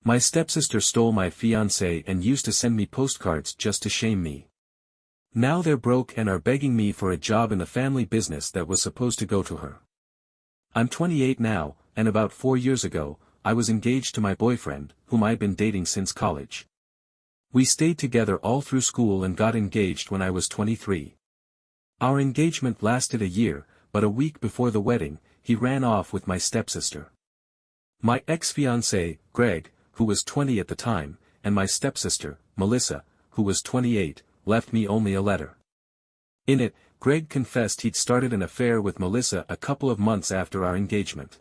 My stepsister stole my fiancé and used to send me postcards just to shame me. Now they're broke and are begging me for a job in the family business that was supposed to go to her. I'm 28 now, and about 4 years ago, I was engaged to my boyfriend, whom I'd been dating since college. We stayed together all through school and got engaged when I was 23. Our engagement lasted a year, but a week before the wedding, he ran off with my stepsister. My ex-fiancé, Greg, who was 20 at the time, and my stepsister, Melissa, who was 28, left me only a letter. In it, Greg confessed he'd started an affair with Melissa a couple of months after our engagement.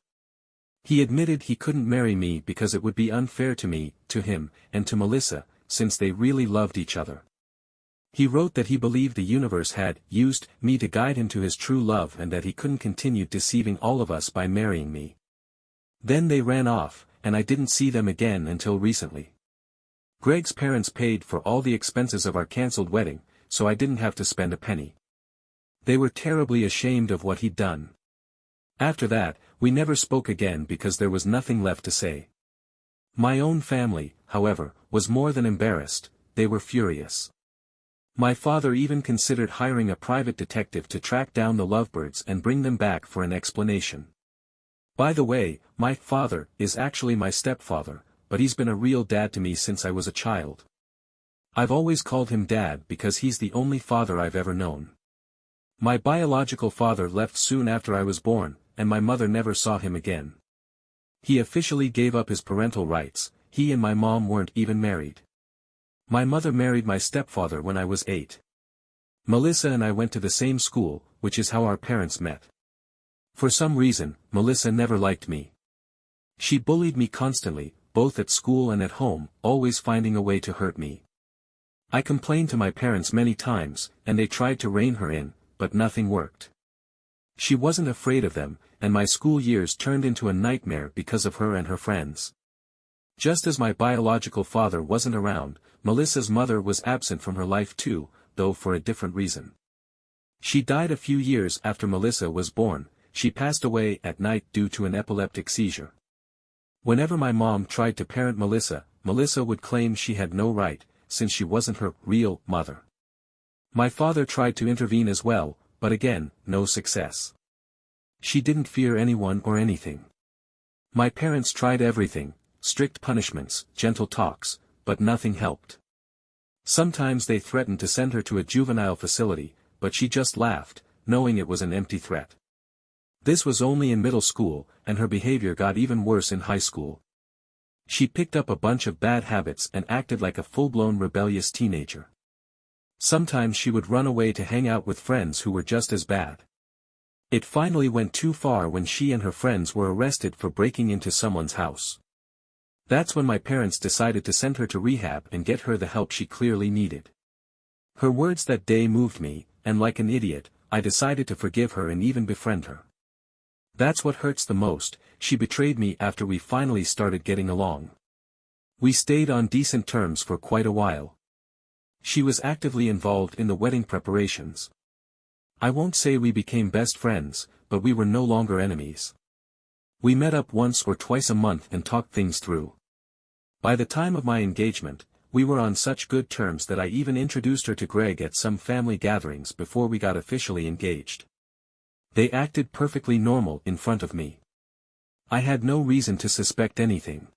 He admitted he couldn't marry me because it would be unfair to me, to him, and to Melissa, since they really loved each other. He wrote that he believed the universe had used me to guide him to his true love and that he couldn't continue deceiving all of us by marrying me. Then they ran off, and I didn't see them again until recently. Greg's parents paid for all the expenses of our cancelled wedding, so I didn't have to spend a penny. They were terribly ashamed of what he'd done. After that, we never spoke again because there was nothing left to say. My own family, however, was more than embarrassed, they were furious. My father even considered hiring a private detective to track down the lovebirds and bring them back for an explanation. By the way, my father is actually my stepfather, but he's been a real dad to me since I was a child. I've always called him Dad because he's the only father I've ever known. My biological father left soon after I was born, and my mother never saw him again. He officially gave up his parental rights, he and my mom weren't even married. My mother married my stepfather when I was 8. Melissa and I went to the same school, which is how our parents met. For some reason, Melissa never liked me. She bullied me constantly, both at school and at home, always finding a way to hurt me. I complained to my parents many times, and they tried to rein her in, but nothing worked. She wasn't afraid of them, and my school years turned into a nightmare because of her and her friends. Just as my biological father wasn't around, Melissa's mother was absent from her life too, though for a different reason. She died a few years after Melissa was born. She passed away at night due to an epileptic seizure. Whenever my mom tried to parent Melissa, Melissa would claim she had no right, since she wasn't her real mother. My father tried to intervene as well, but again, no success. She didn't fear anyone or anything. My parents tried everything, strict punishments, gentle talks, but nothing helped. Sometimes they threatened to send her to a juvenile facility, but she just laughed, knowing it was an empty threat. This was only in middle school, and her behavior got even worse in high school. She picked up a bunch of bad habits and acted like a full-blown rebellious teenager. Sometimes she would run away to hang out with friends who were just as bad. It finally went too far when she and her friends were arrested for breaking into someone's house. That's when my parents decided to send her to rehab and get her the help she clearly needed. Her words that day moved me, and like an idiot, I decided to forgive her and even befriend her. That's what hurts the most, she betrayed me after we finally started getting along. We stayed on decent terms for quite a while. She was actively involved in the wedding preparations. I won't say we became best friends, but we were no longer enemies. We met up once or twice a month and talked things through. By the time of my engagement, we were on such good terms that I even introduced her to Greg at some family gatherings before we got officially engaged. They acted perfectly normal in front of me. I had no reason to suspect anything.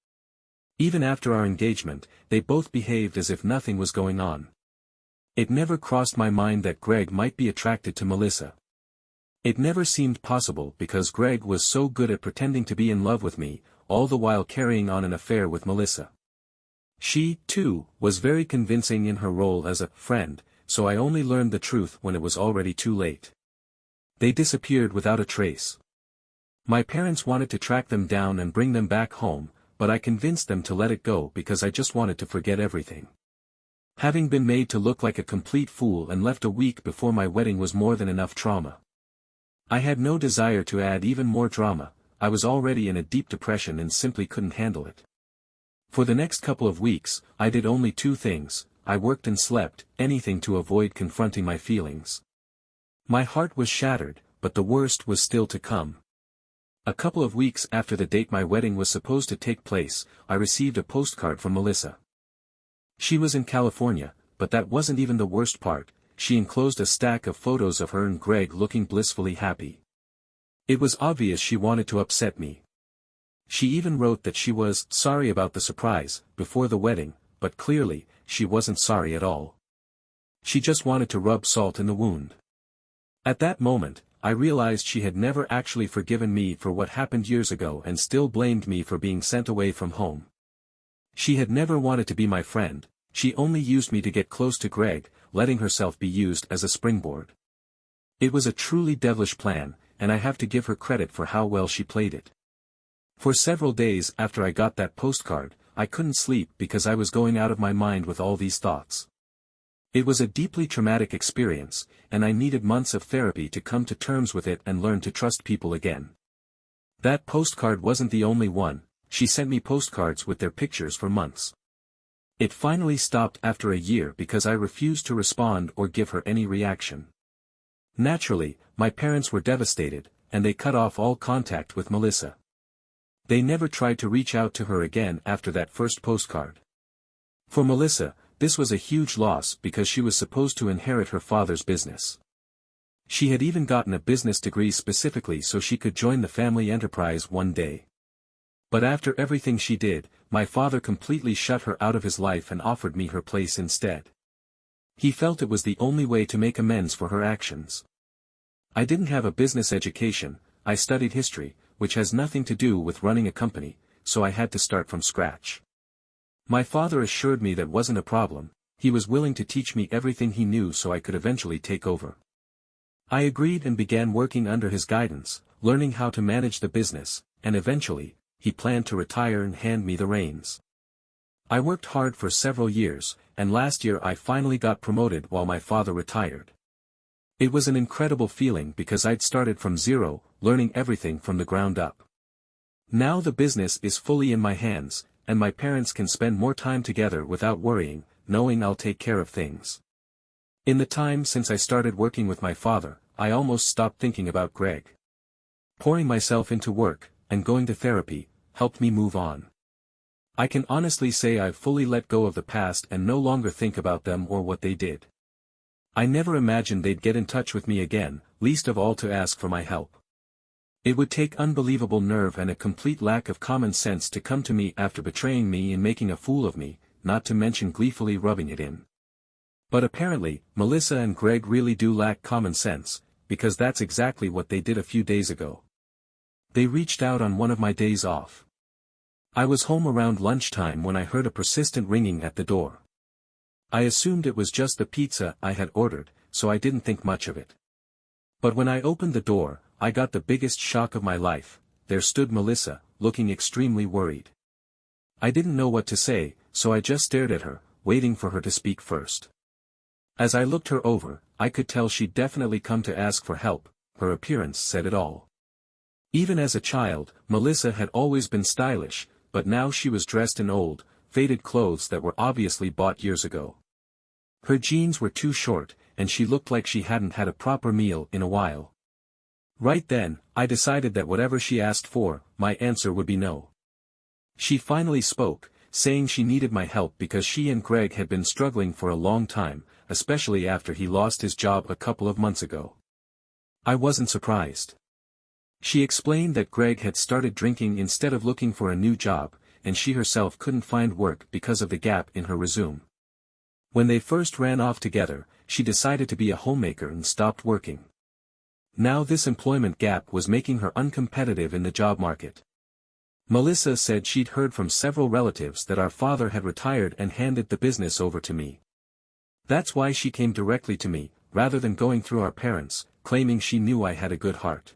Even after our engagement, they both behaved as if nothing was going on. It never crossed my mind that Greg might be attracted to Melissa. It never seemed possible because Greg was so good at pretending to be in love with me, all the while carrying on an affair with Melissa. She, too, was very convincing in her role as a friend, so I only learned the truth when it was already too late. They disappeared without a trace. My parents wanted to track them down and bring them back home, but I convinced them to let it go because I just wanted to forget everything. Having been made to look like a complete fool and left a week before my wedding was more than enough trauma. I had no desire to add even more drama. I was already in a deep depression and simply couldn't handle it. For the next couple of weeks, I did only 2 things, I worked and slept, anything to avoid confronting my feelings. My heart was shattered, but the worst was still to come. A couple of weeks after the date my wedding was supposed to take place, I received a postcard from Melissa. She was in California, but that wasn't even the worst part. She enclosed a stack of photos of her and Greg looking blissfully happy. It was obvious she wanted to upset me. She even wrote that she was sorry about the surprise before the wedding, but clearly, she wasn't sorry at all. She just wanted to rub salt in the wound. At that moment, I realized she had never actually forgiven me for what happened years ago and still blamed me for being sent away from home. She had never wanted to be my friend, she only used me to get close to Greg, letting herself be used as a springboard. It was a truly devilish plan, and I have to give her credit for how well she played it. For several days after I got that postcard, I couldn't sleep because I was going out of my mind with all these thoughts. It was a deeply traumatic experience, and I needed months of therapy to come to terms with it and learn to trust people again. That postcard wasn't the only one. She sent me postcards with their pictures for months. It finally stopped after a year because I refused to respond or give her any reaction. Naturally, my parents were devastated, and they cut off all contact with Melissa. They never tried to reach out to her again after that first postcard. For Melissa, this was a huge loss because she was supposed to inherit her father's business. She had even gotten a business degree specifically so she could join the family enterprise one day. But after everything she did, my father completely shut her out of his life and offered me her place instead. He felt it was the only way to make amends for her actions. I didn't have a business education, I studied history, which has nothing to do with running a company, so I had to start from scratch. My father assured me that wasn't a problem, he was willing to teach me everything he knew so I could eventually take over. I agreed and began working under his guidance, learning how to manage the business, and eventually, he planned to retire and hand me the reins. I worked hard for several years, and last year I finally got promoted while my father retired. It was an incredible feeling because I'd started from zero, learning everything from the ground up. Now the business is fully in my hands, and my parents can spend more time together without worrying, knowing I'll take care of things. In the time since I started working with my father, I almost stopped thinking about Greg. Pouring myself into work, and going to therapy, helped me move on. I can honestly say I've fully let go of the past and no longer think about them or what they did. I never imagined they'd get in touch with me again, least of all to ask for my help. It would take unbelievable nerve and a complete lack of common sense to come to me after betraying me and making a fool of me, not to mention gleefully rubbing it in. But apparently, Melissa and Greg really do lack common sense, because that's exactly what they did a few days ago. They reached out on one of my days off. I was home around lunchtime when I heard a persistent ringing at the door. I assumed it was just the pizza I had ordered, so I didn't think much of it. But when I opened the door, I got the biggest shock of my life. There stood Melissa, looking extremely worried. I didn't know what to say, so I just stared at her, waiting for her to speak first. As I looked her over, I could tell she'd definitely come to ask for help. Her appearance said it all. Even as a child, Melissa had always been stylish, but now she was dressed in old, faded clothes that were obviously bought years ago. Her jeans were too short, and she looked like she hadn't had a proper meal in a while. Right then, I decided that whatever she asked for, my answer would be no. She finally spoke, saying she needed my help because she and Greg had been struggling for a long time, especially after he lost his job a couple of months ago. I wasn't surprised. She explained that Greg had started drinking instead of looking for a new job, and she herself couldn't find work because of the gap in her resume. When they first ran off together, she decided to be a homemaker and stopped working. Now this employment gap was making her uncompetitive in the job market. Melissa said she'd heard from several relatives that our father had retired and handed the business over to me. That's why she came directly to me, rather than going through our parents, claiming she knew I had a good heart.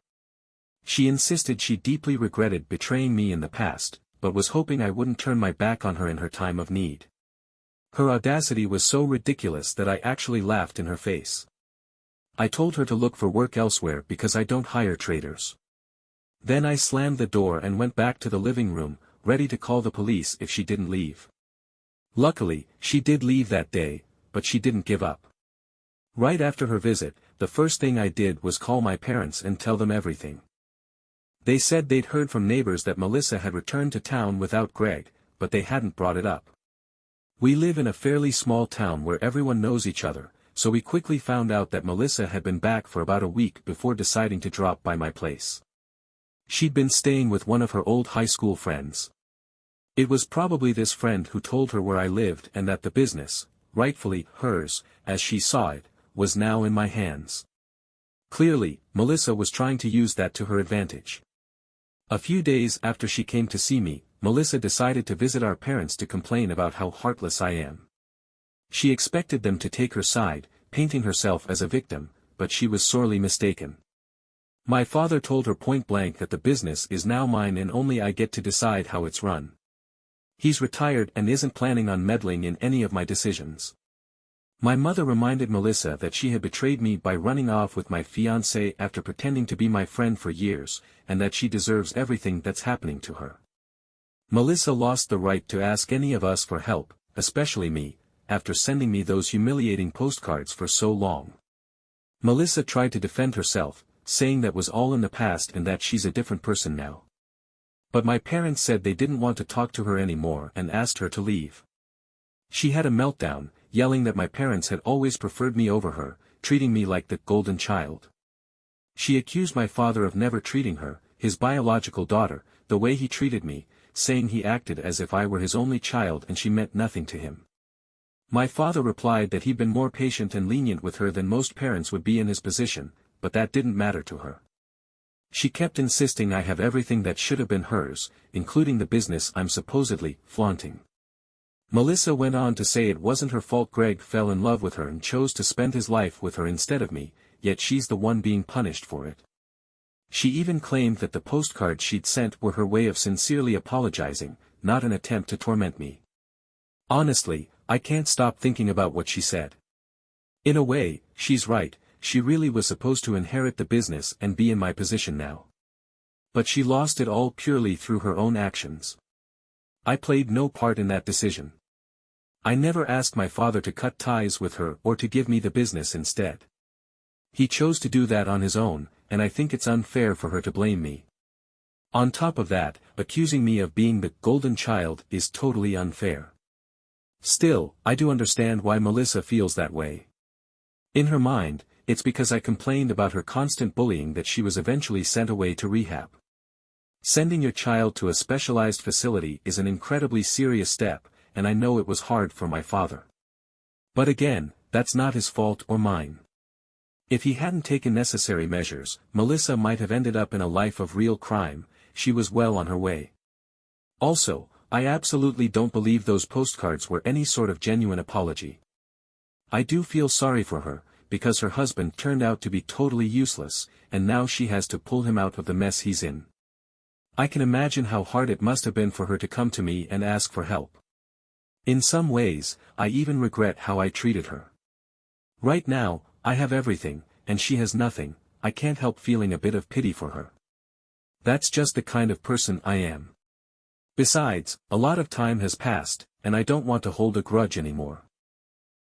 She insisted she deeply regretted betraying me in the past, but was hoping I wouldn't turn my back on her in her time of need. Her audacity was so ridiculous that I actually laughed in her face. I told her to look for work elsewhere because I don't hire traitors. Then I slammed the door and went back to the living room, ready to call the police if she didn't leave. Luckily, she did leave that day, but she didn't give up. Right after her visit, the first thing I did was call my parents and tell them everything. They said they'd heard from neighbors that Melissa had returned to town without Greg, but they hadn't brought it up. We live in a fairly small town where everyone knows each other, so we quickly found out that Melissa had been back for about a week before deciding to drop by my place. She'd been staying with one of her old high school friends. It was probably this friend who told her where I lived and that the business, rightfully hers, as she saw it, was now in my hands. Clearly, Melissa was trying to use that to her advantage. A few days after she came to see me, Melissa decided to visit our parents to complain about how heartless I am. She expected them to take her side, painting herself as a victim, but she was sorely mistaken. My father told her point blank that the business is now mine and only I get to decide how it's run. He's retired and isn't planning on meddling in any of my decisions. My mother reminded Melissa that she had betrayed me by running off with my fiancé after pretending to be my friend for years, and that she deserves everything that's happening to her. Melissa lost the right to ask any of us for help, especially me, after sending me those humiliating postcards for so long. Melissa tried to defend herself, saying that was all in the past and that she's a different person now. But my parents said they didn't want to talk to her anymore and asked her to leave. She had a meltdown, yelling that my parents had always preferred me over her, treating me like the golden child. She accused my father of never treating her, his biological daughter, the way he treated me, saying he acted as if I were his only child and she meant nothing to him. My father replied that he'd been more patient and lenient with her than most parents would be in his position, but that didn't matter to her. She kept insisting I have everything that should have been hers, including the business I'm supposedly flaunting. Melissa went on to say it wasn't her fault Greg fell in love with her and chose to spend his life with her instead of me, yet she's the one being punished for it. She even claimed that the postcards she'd sent were her way of sincerely apologizing, not an attempt to torment me. Honestly, I can't stop thinking about what she said. In a way, she's right, she really was supposed to inherit the business and be in my position now. But she lost it all purely through her own actions. I played no part in that decision. I never asked my father to cut ties with her or to give me the business instead. He chose to do that on his own, and I think it's unfair for her to blame me. On top of that, accusing me of being the golden child is totally unfair. Still, I do understand why Melissa feels that way. In her mind, it's because I complained about her constant bullying that she was eventually sent away to rehab. Sending your child to a specialized facility is an incredibly serious step, and I know it was hard for my father. But again, that's not his fault or mine. If he hadn't taken necessary measures, Melissa might have ended up in a life of real crime. She was well on her way. Also, I absolutely don't believe those postcards were any sort of genuine apology. I do feel sorry for her, because her husband turned out to be totally useless, and now she has to pull him out of the mess he's in. I can imagine how hard it must have been for her to come to me and ask for help. In some ways, I even regret how I treated her. Right now, I have everything, and she has nothing. I can't help feeling a bit of pity for her. That's just the kind of person I am. Besides, a lot of time has passed, and I don't want to hold a grudge anymore.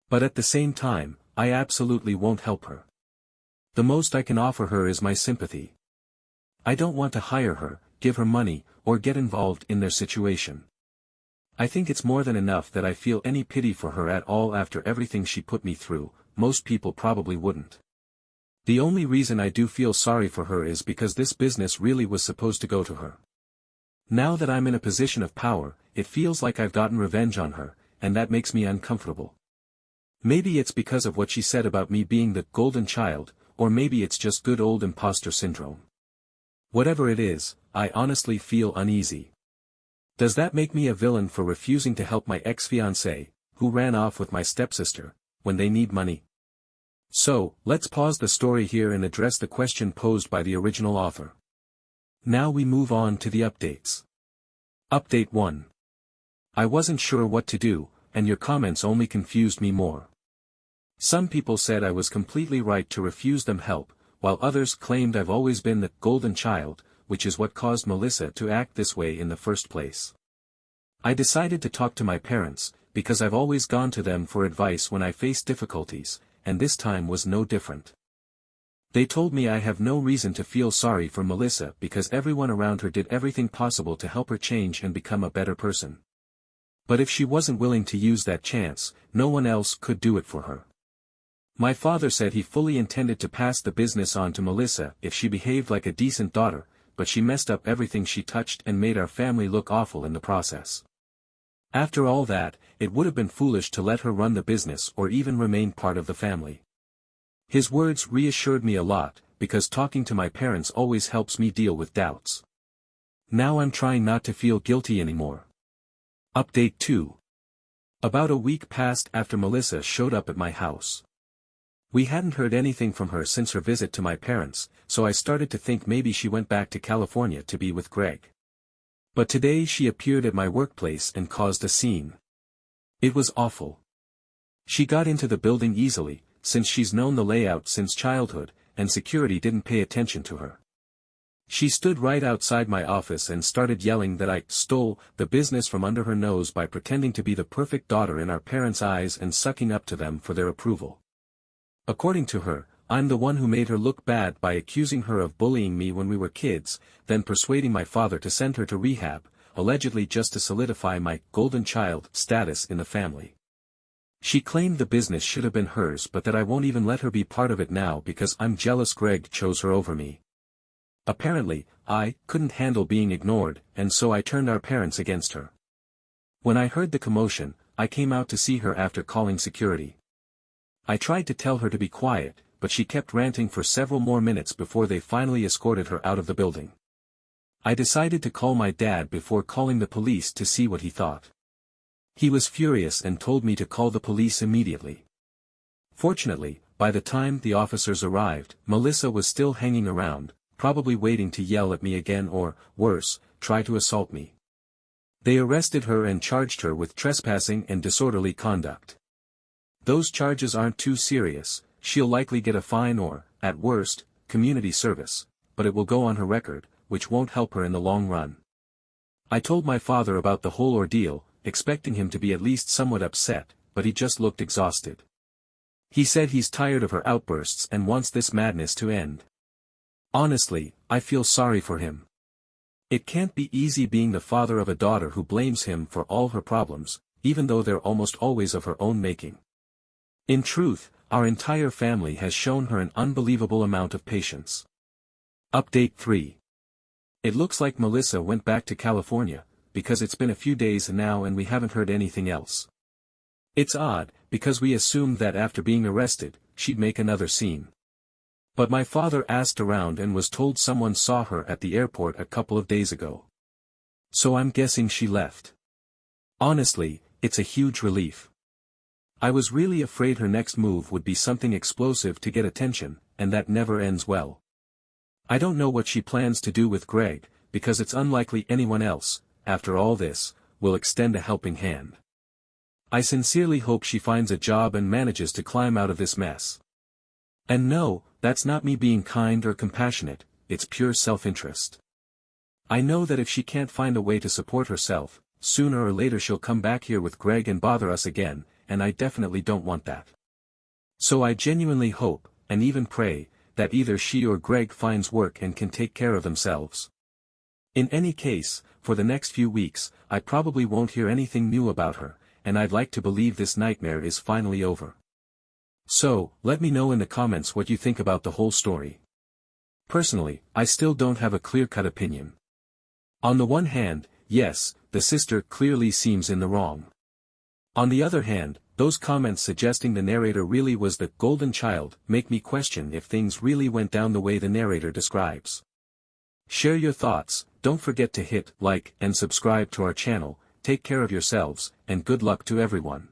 But at the same time, I absolutely won't help her. The most I can offer her is my sympathy. I don't want to hire her, give her money, or get involved in their situation. I think it's more than enough that I feel any pity for her at all after everything she put me through. Most people probably wouldn't. The only reason I do feel sorry for her is because this business really was supposed to go to her. Now that I'm in a position of power, it feels like I've gotten revenge on her, and that makes me uncomfortable. Maybe it's because of what she said about me being the golden child, or maybe it's just good old imposter syndrome. Whatever it is, I honestly feel uneasy. Does that make me a villain for refusing to help my ex-fiancé, who ran off with my stepsister, when they need money? So, let's pause the story here and address the question posed by the original author. Now we move on to the updates. Update 1. I wasn't sure what to do, and your comments only confused me more. Some people said I was completely right to refuse them help, while others claimed I've always been the golden child, which is what caused Melissa to act this way in the first place. I decided to talk to my parents, because I've always gone to them for advice when I faced difficulties, and this time was no different. They told me I have no reason to feel sorry for Melissa because everyone around her did everything possible to help her change and become a better person. But if she wasn't willing to use that chance, no one else could do it for her. My father said he fully intended to pass the business on to Melissa if she behaved like a decent daughter, but she messed up everything she touched and made our family look awful in the process. After all that, it would have been foolish to let her run the business or even remain part of the family. His words reassured me a lot, because talking to my parents always helps me deal with doubts. Now I'm trying not to feel guilty anymore. Update 2. About a week passed after Melissa showed up at my house. We hadn't heard anything from her since her visit to my parents, so I started to think maybe she went back to California to be with Greg. But today she appeared at my workplace and caused a scene. It was awful. She got into the building easily, since she's known the layout since childhood, and security didn't pay attention to her. She stood right outside my office and started yelling that I stole the business from under her nose by pretending to be the perfect daughter in our parents' eyes and sucking up to them for their approval. According to her, I'm the one who made her look bad by accusing her of bullying me when we were kids, then persuading my father to send her to rehab, allegedly just to solidify my golden child status in the family. She claimed the business should have been hers but that I won't even let her be part of it now because I'm jealous Greg chose her over me. Apparently, I couldn't handle being ignored, and so I turned our parents against her. When I heard the commotion, I came out to see her after calling security. I tried to tell her to be quiet, but she kept ranting for several more minutes before they finally escorted her out of the building. I decided to call my dad before calling the police to see what he thought. He was furious and told me to call the police immediately. Fortunately, by the time the officers arrived, Melissa was still hanging around, probably waiting to yell at me again or, worse, try to assault me. They arrested her and charged her with trespassing and disorderly conduct. Those charges aren't too serious, she'll likely get a fine or, at worst, community service, but it will go on her record, which won't help her in the long run. I told my father about the whole ordeal, expecting him to be at least somewhat upset, but he just looked exhausted. He said he's tired of her outbursts and wants this madness to end. Honestly, I feel sorry for him. It can't be easy being the father of a daughter who blames him for all her problems, even though they're almost always of her own making. In truth, our entire family has shown her an unbelievable amount of patience. Update 3. It looks like Melissa went back to California, because it's been a few days now and we haven't heard anything else. It's odd, because we assumed that after being arrested, she'd make another scene. But my father asked around and was told someone saw her at the airport a couple of days ago. So I'm guessing she left. Honestly, it's a huge relief. I was really afraid her next move would be something explosive to get attention, and that never ends well. I don't know what she plans to do with Greg, because it's unlikely anyone else, after all this, will extend a helping hand. I sincerely hope she finds a job and manages to climb out of this mess. And no, that's not me being kind or compassionate, it's pure self-interest. I know that if she can't find a way to support herself, sooner or later she'll come back here with Greg and bother us again, and I definitely don't want that. So I genuinely hope, and even pray, that either she or Greg finds work and can take care of themselves. In any case, for the next few weeks, I probably won't hear anything new about her, and I'd like to believe this nightmare is finally over. So, let me know in the comments what you think about the whole story. Personally, I still don't have a clear-cut opinion. On the one hand, yes, the sister clearly seems in the wrong. On the other hand, those comments suggesting the narrator really was the golden child make me question if things really went down the way the narrator describes. Share your thoughts, don't forget to hit like and subscribe to our channel, take care of yourselves, and good luck to everyone.